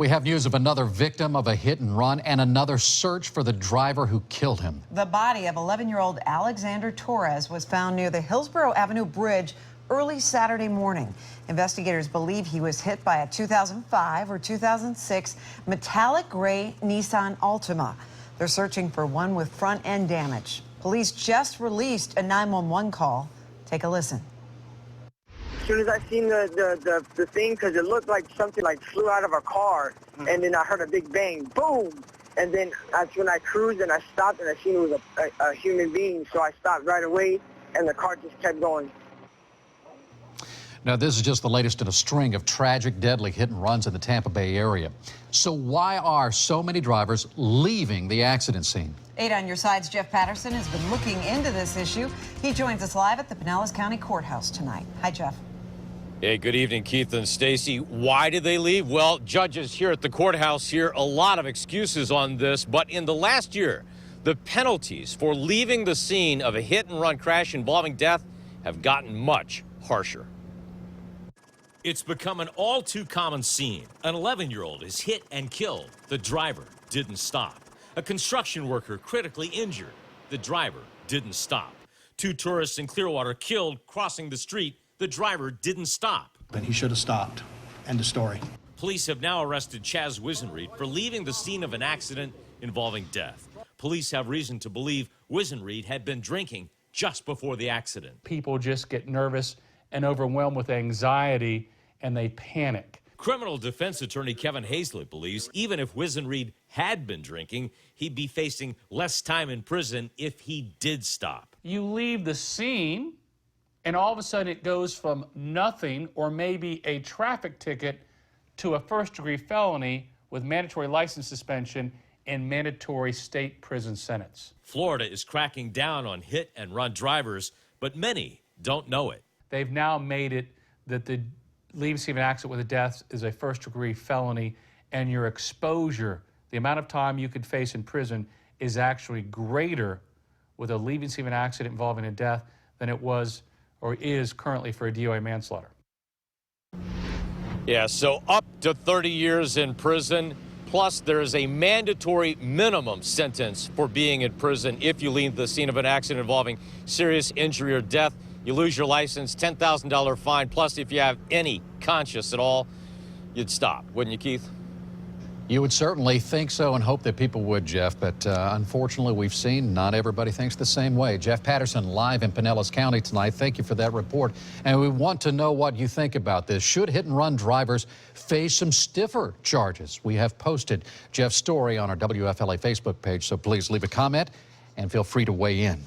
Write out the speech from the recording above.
We have news of another victim of a hit and run and another search for the driver who killed him. The body of 11-year-old Alexander Torres was found near the Hillsborough Avenue Bridge early Saturday morning. Investigators believe he was hit by a 2005 or 2006 metallic gray Nissan Altima. They're searching for one with front end damage. Police just released a 911 call. Take a listen. As soon as I seen the thing, because it looked like something like flew out of a car, and then I heard a big bang, boom, and then that's when I cruised and I stopped and I seen it was a human being, so I stopped right away, and the car just kept going. Now, this is just the latest in a string of tragic, deadly hit and runs in the Tampa Bay area. So why are so many drivers leaving the accident scene? 8 on your side's Jeff Patterson has been looking into this issue. He joins us live at the Pinellas County Courthouse tonight. Hi, Jeff. Hey, good evening, Keith and Stacy. Why did they leave? Well, judges here at the courthouse hear a lot of excuses on this, but in the last year, the penalties for leaving the scene of a hit-and-run crash involving death have gotten much harsher. It's become an all-too-common scene. An 11-year-old is hit and killed. The driver didn't stop. A construction worker critically injured. The driver didn't stop. 2 tourists in Clearwater killed crossing the street. The driver didn't stop. But he should have stopped. End of story. Police have now arrested Chaz Wisenreed for leaving the scene of an accident involving death. Police have reason to believe Wisenreed had been drinking just before the accident. People just get nervous and overwhelmed with anxiety, and they panic. Criminal defense attorney Kevin Hayslett believes even if Wisenreed had been drinking, he'd be facing less time in prison if he did stop. You leave the scene, and all of a sudden it goes from nothing or maybe a traffic ticket to a first-degree felony with mandatory license suspension and mandatory state prison sentence. Florida is cracking down on hit-and-run drivers, but many don't know it. They've now made it that the leaving scene of an accident with a death is a first-degree felony, and your exposure, the amount of time you could face in prison, is actually greater with a leaving scene of an accident involving a death than it was or is currently for a DOA manslaughter. Yeah, so up to 30 years in prison, plus there is a mandatory minimum sentence for being in prison if you leave the scene of an accident involving serious injury or death. You lose your license, $10,000 fine, plus if you have any conscience at all, you'd stop, wouldn't you, Keith? You would certainly think so and hope that people would, Jeff, but unfortunately we've seen not everybody thinks the same way. Jeff Patterson live in Pinellas County tonight. Thank you for that report. And we want to know what you think about this. Should hit-and-run drivers face some stiffer charges? We have posted Jeff's story on our WFLA Facebook page, so please leave a comment and feel free to weigh in.